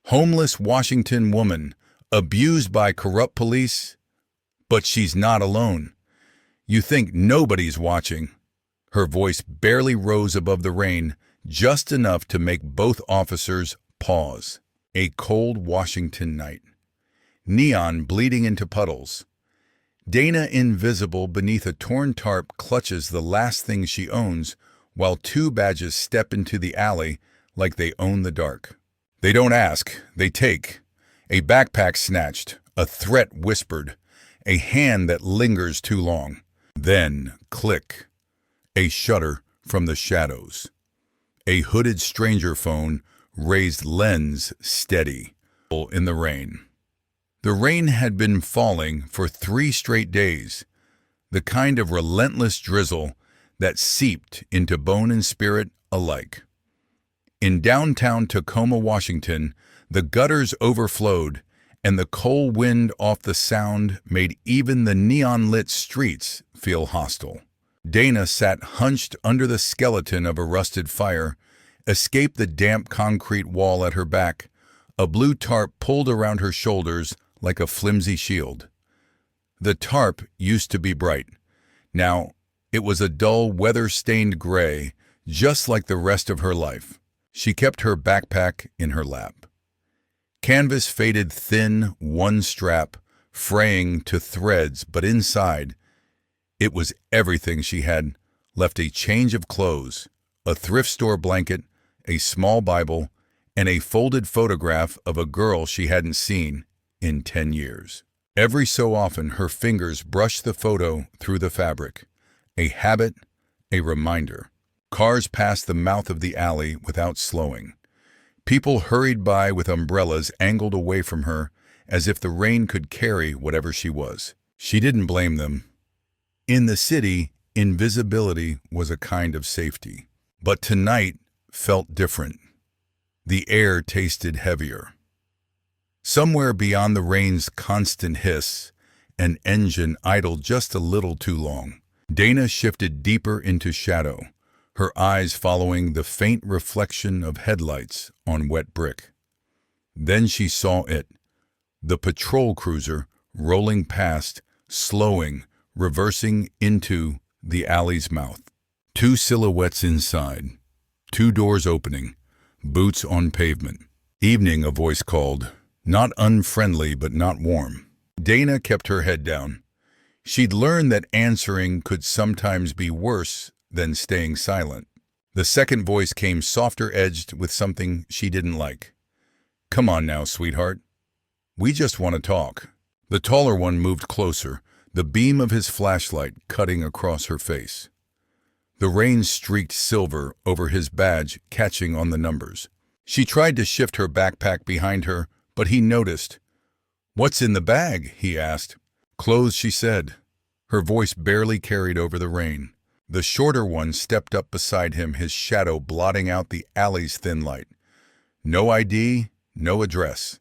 Homeless Washington woman, abused by corrupt police, but she's not alone. You think nobody's watching. Her voice barely rose above the rain, just enough to make both officers pause. A cold Washington night. Neon bleeding into puddles. Dana, invisible beneath a torn tarp, clutches the last thing she owns, while two badges step into the alley like they own the dark. They don't ask, they take. A backpack snatched, a threat whispered, a hand that lingers too long. Then, click. A shutter from the shadows. A hooded stranger phone, raised lens steady, in the rain. The rain had been falling for 3 straight days, the kind of relentless drizzle that seeped into bone and spirit alike. In downtown Tacoma, Washington, the gutters overflowed, and the cold wind off the Sound made even the neon-lit streets feel hostile. Dana sat hunched under the skeleton of a rusted fire, escaped the damp concrete wall at her back, a blue tarp pulled around her shoulders like a flimsy shield. The tarp used to be bright. Now, it was a dull, weather-stained gray, just like the rest of her life. She kept her backpack in her lap. Canvas faded thin, one strap, fraying to threads, but inside, it was everything she had left: a change of clothes, a thrift store blanket, a small Bible, and a folded photograph of a girl she hadn't seen in 10 years. Every so often, her fingers brushed the photo through the fabric. A habit, a reminder. Cars passed the mouth of the alley without slowing. People hurried by with umbrellas angled away from her, as if the rain could carry whatever she was. She didn't blame them. In the city, invisibility was a kind of safety. But tonight felt different. The air tasted heavier. Somewhere beyond the rain's constant hiss, an engine idled just a little too long. Dana shifted deeper into shadow, her eyes following the faint reflection of headlights on wet brick. Then she saw it, the patrol cruiser rolling past, slowing, reversing into the alley's mouth. 2 silhouettes inside, 2 doors opening, boots on pavement. Evening, a voice called, not unfriendly but not warm. Dana kept her head down. She'd learned that answering could sometimes be worse than staying silent. The second voice came softer-edged with something she didn't like. Come on now, sweetheart. We just want to talk. The taller one moved closer, the beam of his flashlight cutting across her face. The rain streaked silver over his badge, catching on the numbers. She tried to shift her backpack behind her, but he noticed. What's in the bag? He asked. Clothes, she said. Her voice barely carried over the rain. The shorter one stepped up beside him, his shadow blotting out the alley's thin light. No ID, no address.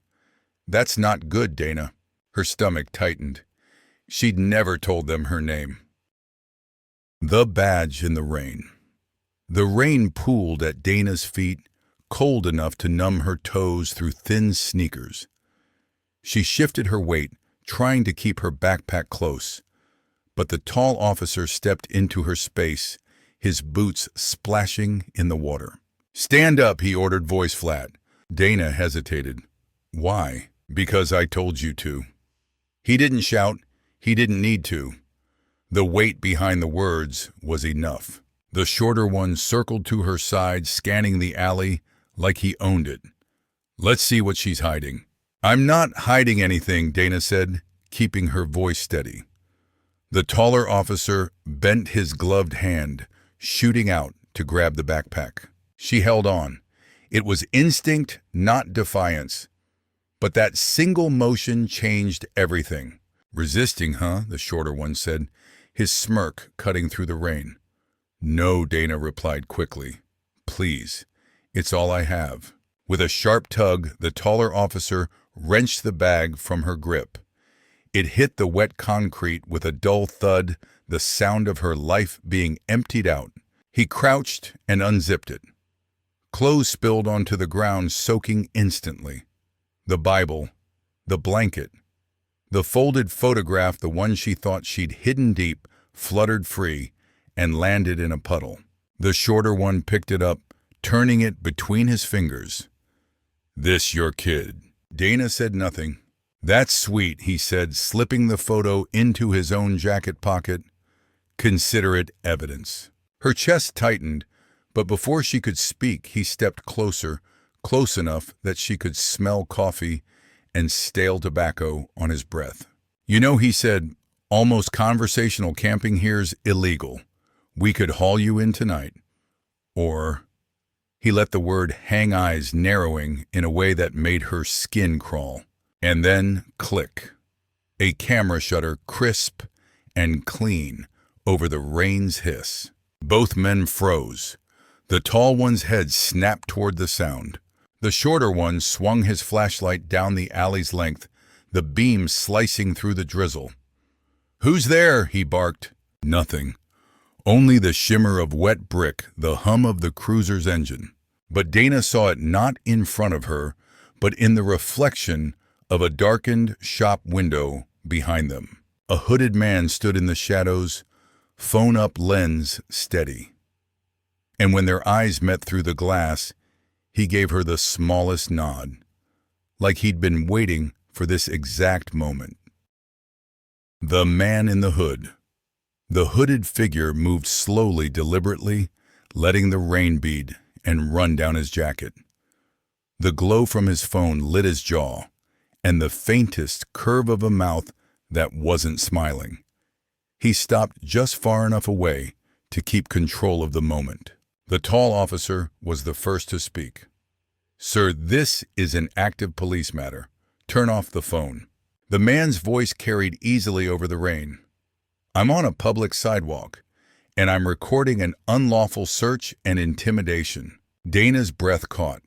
That's not good, Dana. Her stomach tightened. She'd never told them her name. The badge in the rain. The rain pooled at Dana's feet, cold enough to numb her toes through thin sneakers. She shifted her weight, trying to keep her backpack close. But the tall officer stepped into her space, his boots splashing in the water. Stand up, he ordered, voice flat. Dana hesitated. Why? Because I told you to. He didn't shout. He didn't need to. The weight behind the words was enough. The shorter one circled to her side, scanning the alley like he owned it. Let's see what she's hiding. I'm not hiding anything, Dana said, keeping her voice steady. The taller officer bent his gloved hand, shooting out to grab the backpack. She held on. It was instinct, not defiance. But that single motion changed everything. Resisting, huh? The shorter one said, his smirk cutting through the rain. No, Dana replied quickly. Please, it's all I have. With a sharp tug, the taller officer wrenched the bag from her grip. It hit the wet concrete with a dull thud, the sound of her life being emptied out. He crouched and unzipped it. Clothes spilled onto the ground, soaking instantly. The Bible, the blanket, the folded photograph, the one she thought she'd hidden deep, fluttered free and landed in a puddle. The shorter one picked it up, turning it between his fingers. "This your kid?" Dana said nothing. "That's sweet," he said, slipping the photo into his own jacket pocket. "Consider it evidence." Her chest tightened, but before she could speak, he stepped closer, close enough that she could smell coffee and stale tobacco on his breath. "You know," he said, "almost conversational camping here's illegal. We could haul you in tonight. Or—" He let the word hang, eyes narrowing in a way that made her skin crawl. And then, click. A camera shutter, crisp and clean, over the rain's hiss. Both men froze. The tall one's head snapped toward the sound. The shorter one swung his flashlight down the alley's length, the beam slicing through the drizzle. "Who's there?" he barked. Nothing. Only the shimmer of wet brick, the hum of the cruiser's engine. But Dana saw it not in front of her, but in the reflection of a darkened shop window behind them. A hooded man stood in the shadows, phone-up lens steady. And when their eyes met through the glass, he gave her the smallest nod, like he'd been waiting for this exact moment. The man in the hood. The hooded figure moved slowly, deliberately, letting the rain bead and run down his jacket. The glow from his phone lit his jaw, and the faintest curve of a mouth that wasn't smiling. He stopped just far enough away to keep control of the moment. The tall officer was the first to speak. "Sir, this is an active police matter. Turn off the phone." The man's voice carried easily over the rain. "I'm on a public sidewalk, and I'm recording an unlawful search and intimidation." Dana's breath caught.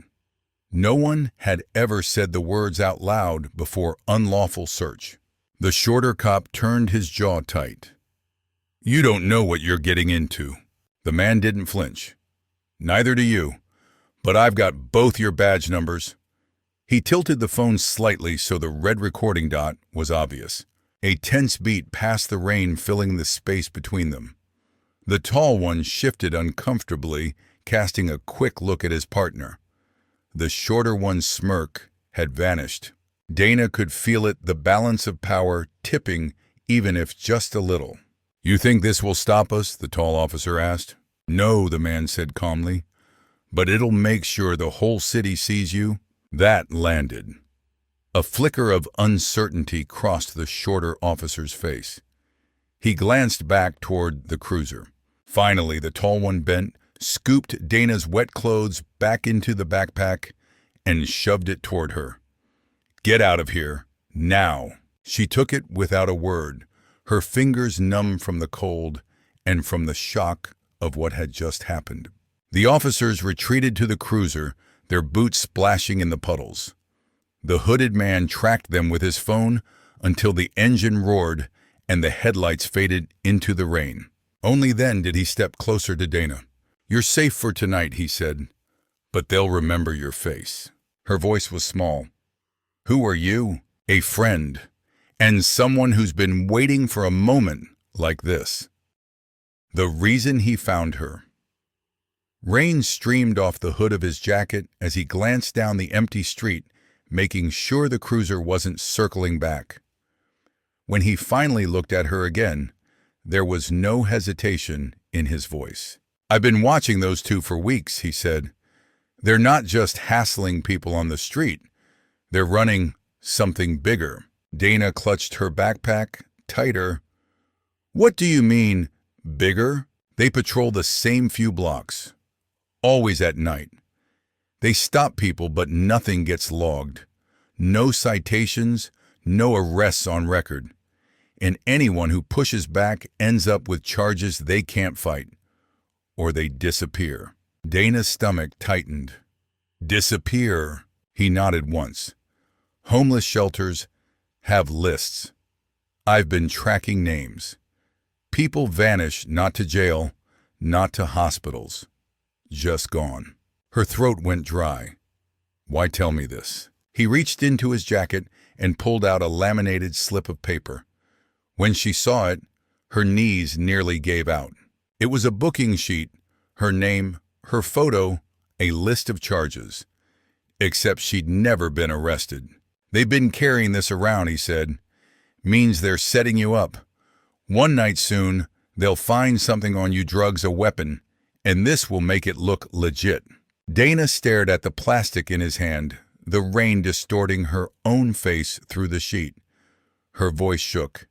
No one had ever said the words out loud before unlawful search. The shorter cop turned his jaw tight. "You don't know what you're getting into." The man didn't flinch. "Neither do you, but I've got both your badge numbers." He tilted the phone slightly so the red recording dot was obvious. A tense beat passed the rain, filling the space between them. The tall one shifted uncomfortably, casting a quick look at his partner. The shorter one's smirk had vanished. Dana could feel it, the balance of power tipping, even if just a little. "You think this will stop us?" the tall officer asked. "No," the man said calmly, "but it'll make sure the whole city sees you." That landed. A flicker of uncertainty crossed the shorter officer's face. He glanced back toward the cruiser. Finally, the tall one bent, scooped Dana's wet clothes back into the backpack, and shoved it toward her. "Get out of here, now." She took it without a word, her fingers numb from the cold and from the shock of what had just happened. The officers retreated to the cruiser, their boots splashing in the puddles. The hooded man tracked them with his phone until the engine roared and the headlights faded into the rain. Only then did he step closer to Dana. "You're safe for tonight," he said, "but they'll remember your face." Her voice was small. "Who are you?" "A friend, and someone who's been waiting for a moment like this." The reason he found her. Rain streamed off the hood of his jacket as he glanced down the empty street, making sure the cruiser wasn't circling back. When he finally looked at her again, there was no hesitation in his voice. "I've been watching those two for weeks," he said. "They're not just hassling people on the street. They're running something bigger." Dana clutched her backpack tighter. "What do you mean, bigger?" "They patrol the same few blocks. Always at night. They stop people, but nothing gets logged. No citations, no arrests on record. And anyone who pushes back ends up with charges they can't fight. Or they disappear." Dana's stomach tightened. "Disappear," he nodded once. "Homeless shelters have lists. I've been tracking names. People vanish, not to jail, not to hospitals. Just gone." Her throat went dry. "Why tell me this?" He reached into his jacket and pulled out a laminated slip of paper. When she saw it, her knees nearly gave out. It was a booking sheet, her name, her photo, a list of charges. Except she'd never been arrested. "They've been carrying this around," he said. "Means they're setting you up. One night soon, they'll find something on you, drugs, a weapon, and this will make it look legit." Dana stared at the plastic in his hand, the rain distorting her own face through the sheet. Her voice shook.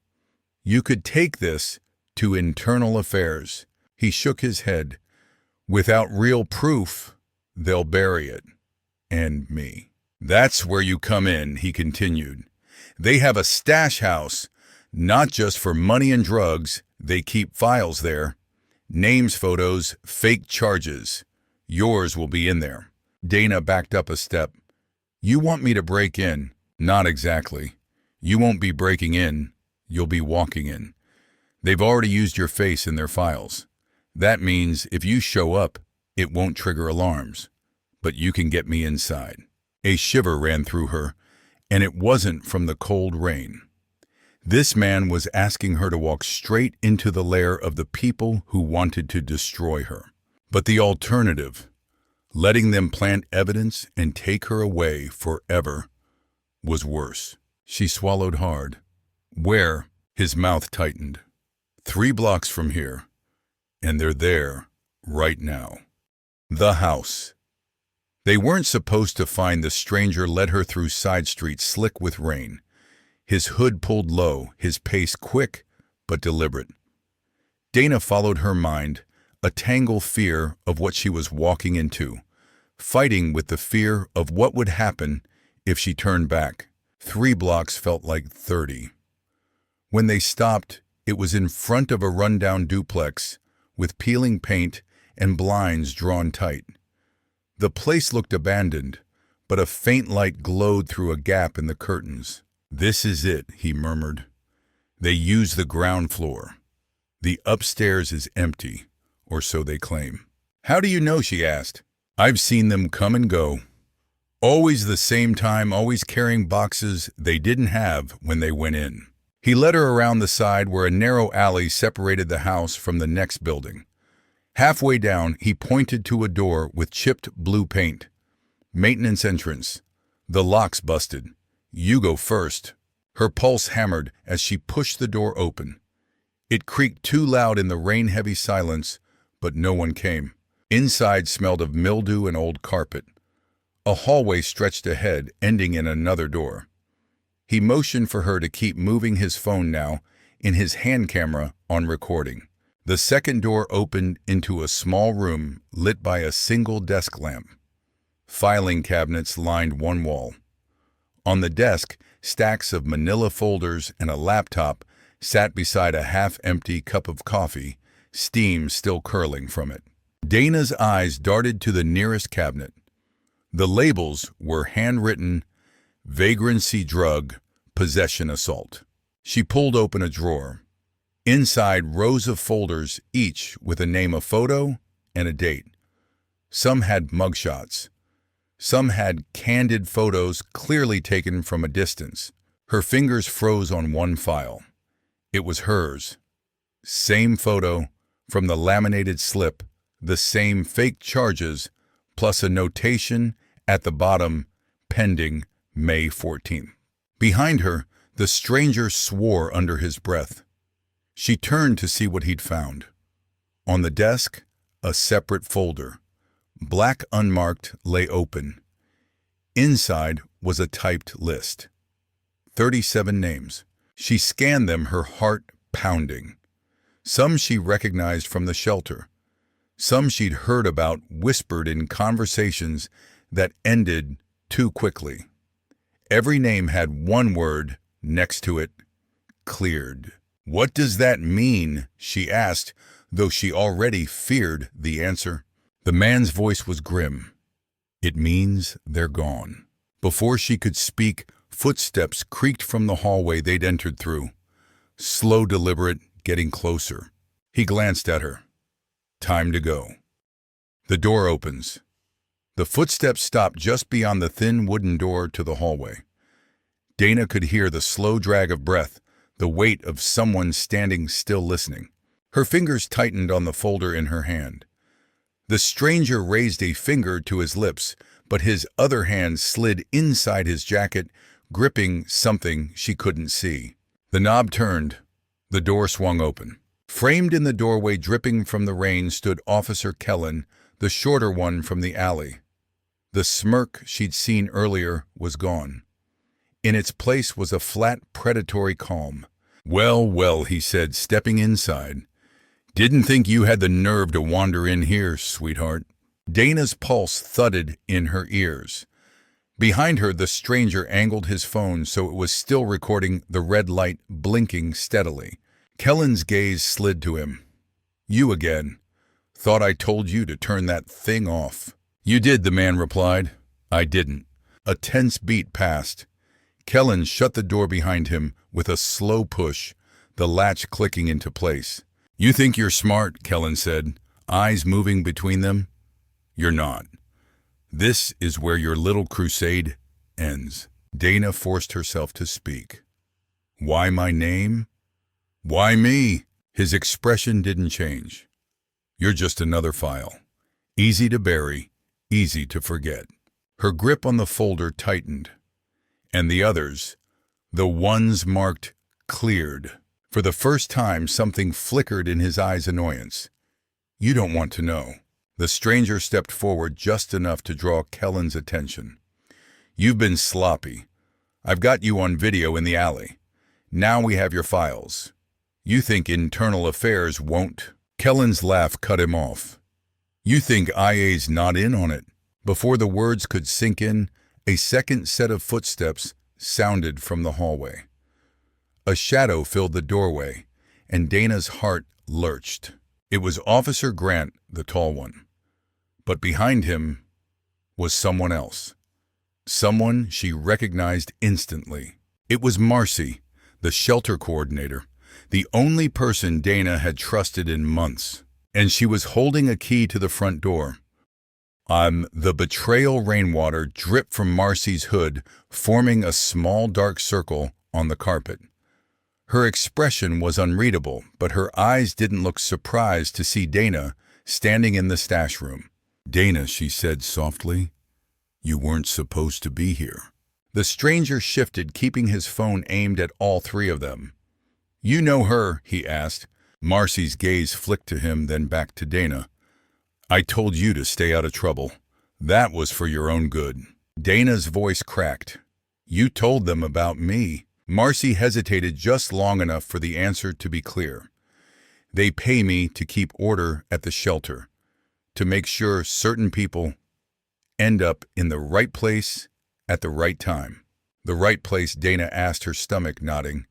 "You could take this to internal affairs." He shook his head. "Without real proof, they'll bury it. And me." "That's where you come in," he continued. "They have a stash house, not just for money and drugs. They keep files there. Names, photos, fake charges. Yours will be in there." Dana backed up a step. "You want me to break in?" "Not exactly. You won't be breaking in. You'll be walking in. They've already used your face in their files. That means if you show up, it won't trigger alarms. But you can get me inside." A shiver ran through her, and it wasn't from the cold rain. This man was asking her to walk straight into the lair of the people who wanted to destroy her. But the alternative, letting them plant evidence and take her away forever, was worse. She swallowed hard. "Where?" His mouth tightened. 3 blocks from here, and they're there right now. The house. They weren't supposed to find the stranger led her through side streets slick with rain. His hood pulled low, his pace quick but deliberate. Dana followed her mind, a tangled fear of what she was walking into, fighting with the fear of what would happen if she turned back. 3 blocks felt like 30. When they stopped, it was in front of a rundown duplex with peeling paint and blinds drawn tight. The place looked abandoned, but a faint light glowed through a gap in the curtains. "This is it," he murmured. "They use the ground floor. The upstairs is empty, or so they claim." "How do you know?" she asked. "I've seen them come and go. Always the same time, always carrying boxes they didn't have when they went in." He led her around the side where a narrow alley separated the house from the next building. Halfway down, he pointed to a door with chipped blue paint. "Maintenance entrance. The lock's busted. You go first." Her pulse hammered as she pushed the door open. It creaked too loud in the rain-heavy silence, but no one came. Inside smelled of mildew and old carpet. A hallway stretched ahead, ending in another door. He motioned for her to keep moving his phone now, in his hand camera on recording. The second door opened into a small room lit by a single desk lamp. Filing cabinets lined one wall. On the desk, stacks of manila folders and a laptop sat beside a half-empty cup of coffee, steam still curling from it. Dana's eyes darted to the nearest cabinet. The labels were handwritten, "Vagrancy drug, possession assault." She pulled open a drawer. Inside, rows of folders, each with a name, a photo, and a date. Some had mugshots. Some had candid photos clearly taken from a distance. Her fingers froze on one file. It was hers. Same photo, from the laminated slip, the same fake charges, plus a notation at the bottom, pending May 14th. Behind her, the stranger swore under his breath. She turned to see what he'd found. On the desk, a separate folder, black unmarked, lay open. Inside was a typed list. 37 names. She scanned them, her heart pounding. Some she recognized from the shelter. Some she'd heard about, whispered in conversations that ended too quickly. Every name had one word next to it: cleared. "What does that mean?" she asked, though she already feared the answer. The man's voice was grim. "It means they're gone." Before she could speak, footsteps creaked from the hallway they'd entered through. Slow, deliberate, getting closer. He glanced at her. "Time to go." The door opens. The footsteps stopped just beyond the thin wooden door to the hallway. Dana could hear the slow drag of breath, the weight of someone standing still listening. Her fingers tightened on the folder in her hand. The stranger raised a finger to his lips, but his other hand slid inside his jacket, gripping something she couldn't see. The knob turned. The door swung open. Framed in the doorway, dripping from the rain, stood Officer Kellen, the shorter one from the alley. The smirk she'd seen earlier was gone. In its place was a flat, predatory calm. "Well, well," he said, stepping inside. "Didn't think you had the nerve to wander in here, sweetheart." Dana's pulse thudded in her ears. Behind her, the stranger angled his phone so it was still recording, the red light blinking steadily. Kellen's gaze slid to him. "You again. Thought I told you to turn that thing off." "You did," the man replied. "I didn't." A tense beat passed. Kellen shut the door behind him with a slow push, the latch clicking into place. "You think you're smart," Kellen said, eyes moving between them. "You're not. This is where your little crusade ends." Dana forced herself to speak. "Why my name? Why me?" His expression didn't change. "You're just another file. Easy to bury, easy to forget." Her grip on the folder tightened. And the others, the ones marked cleared. For the first time, something flickered in his eyes' annoyance. "You don't want to know." The stranger stepped forward just enough to draw Kellen's attention. "You've been sloppy. I've got you on video in the alley. Now we have your files. You think internal affairs won't?" Kellen's laugh cut him off. "You think IA's not in on it?" Before the words could sink in, a second set of footsteps sounded from the hallway. A shadow filled the doorway, and Dana's heart lurched. It was Officer Grant, the tall one. But behind him was someone else. Someone she recognized instantly. It was Marcy, the shelter coordinator, the only person Dana had trusted in months. And she was holding a key to the front door. The betrayal rainwater dripped from Marcy's hood, forming a small dark circle on the carpet. Her expression was unreadable, but her eyes didn't look surprised to see Dana standing in the stash room. "Dana," she said softly, "you weren't supposed to be here." The stranger shifted, keeping his phone aimed at all three of them. "You know her?" he asked. Marcy's gaze flicked to him, then back to Dana. "I told you to stay out of trouble. That was for your own good." Dana's voice cracked. "You told them about me." Marcy hesitated just long enough for the answer to be clear. "They pay me to keep order at the shelter, to make sure certain people end up in the right place at the right time." "The right place?" Dana asked, her stomach nodding.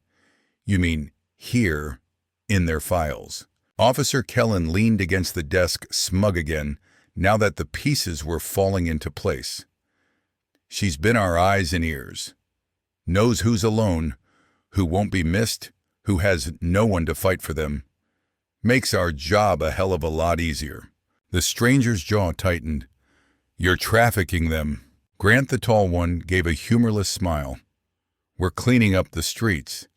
"You mean here, in their files." Officer Kellen leaned against the desk, smug again, now that the pieces were falling into place. "She's been our eyes and ears. Knows who's alone, who won't be missed, who has no one to fight for them. Makes our job a hell of a lot easier." The stranger's jaw tightened. "You're trafficking them." Grant, the tall one, gave a humorless smile. "We're cleaning up the streets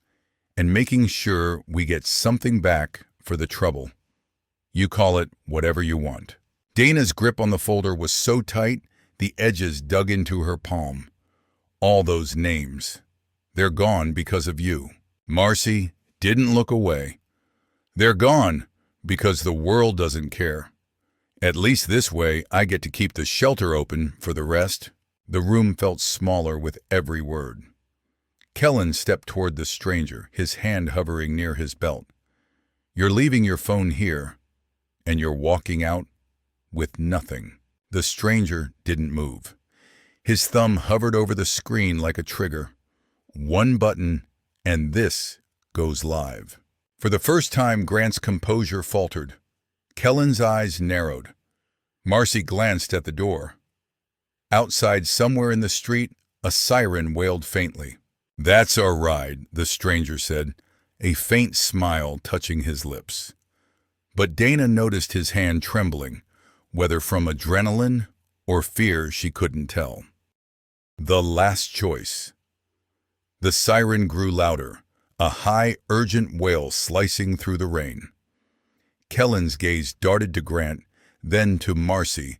and making sure we get something back for the trouble. You call it whatever you want." Dana's grip on the folder was so tight, the edges dug into her palm. "All those names. They're gone because of you." Marcy didn't look away. "They're gone because the world doesn't care. At least this way, I get to keep the shelter open for the rest." The room felt smaller with every word. Kellen stepped toward the stranger, his hand hovering near his belt. "You're leaving your phone here, and you're walking out with nothing." The stranger didn't move. His thumb hovered over the screen like a trigger. One button, and this goes live. For the first time, Grant's composure faltered. Kellen's eyes narrowed. Marcy glanced at the door. Outside, somewhere in the street, a siren wailed faintly. "That's our ride," the stranger said, a faint smile touching his lips. But Dana noticed his hand trembling, whether from adrenaline or fear she couldn't tell. The last choice. The siren grew louder, a high, urgent wail slicing through the rain. Kellen's gaze darted to Grant, then to Marcy,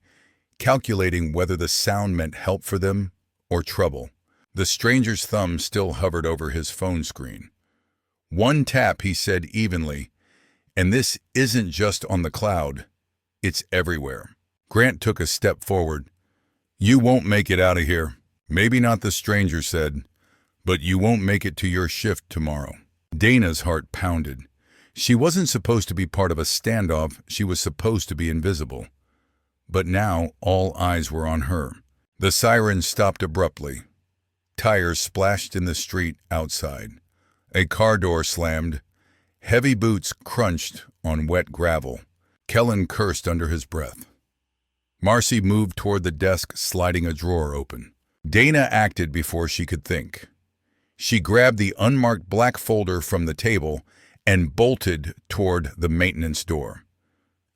calculating whether the sound meant help for them or trouble. The stranger's thumb still hovered over his phone screen. "One tap," he said evenly, "and this isn't just on the cloud, it's everywhere." Grant took a step forward. "You won't make it out of here." "Maybe not," the stranger said, "but you won't make it to your shift tomorrow." Dana's heart pounded. She wasn't supposed to be part of a standoff, she was supposed to be invisible. But now all eyes were on her. The siren stopped abruptly. Tires splashed in the street outside. A car door slammed. Heavy boots crunched on wet gravel. Kellen cursed under his breath. Marcy moved toward the desk, sliding a drawer open. Dana acted before she could think. She grabbed the unmarked black folder from the table and bolted toward the maintenance door.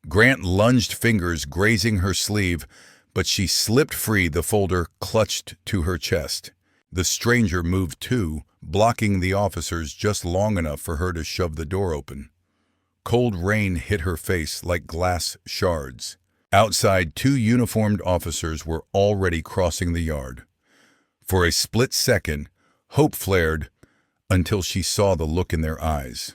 Grant lunged, fingers grazing her sleeve, but she slipped free, the folder clutched to her chest. The stranger moved too, blocking the officers just long enough for her to shove the door open. Cold rain hit her face like glass shards. Outside, 2 uniformed officers were already crossing the yard. For a split second, hope flared until she saw the look in their eyes.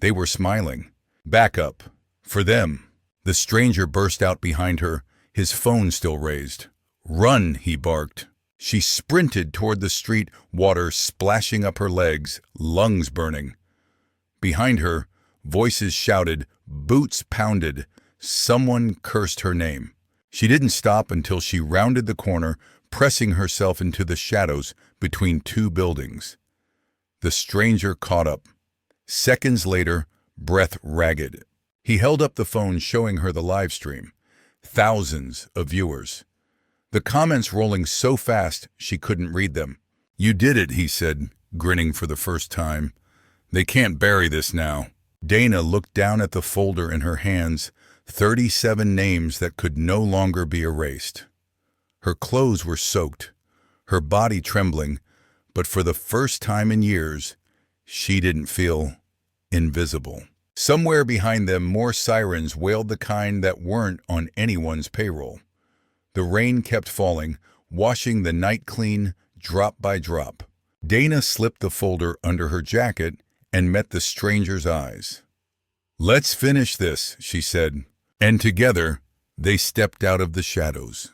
They were smiling. "Back up. For them." The stranger burst out behind her, his phone still raised. "Run," he barked. She sprinted toward the street, water splashing up her legs, lungs burning. Behind her, voices shouted, boots pounded. Someone cursed her name. She didn't stop until she rounded the corner, pressing herself into the shadows between 2 buildings. The stranger caught up. Seconds later, breath ragged. He held up the phone, showing her the live stream. Thousands of viewers. The comments rolling so fast she couldn't read them. "You did it," he said, grinning for the first time. "They can't bury this now." Dana looked down at the folder in her hands, 37 names that could no longer be erased. Her clothes were soaked, her body trembling, but for the first time in years, she didn't feel invisible. Somewhere behind them, more sirens wailed, the kind that weren't on anyone's payroll. The rain kept falling, washing the night clean, drop by drop. Dana slipped the folder under her jacket and met the stranger's eyes. "Let's finish this," she said, and together they stepped out of the shadows.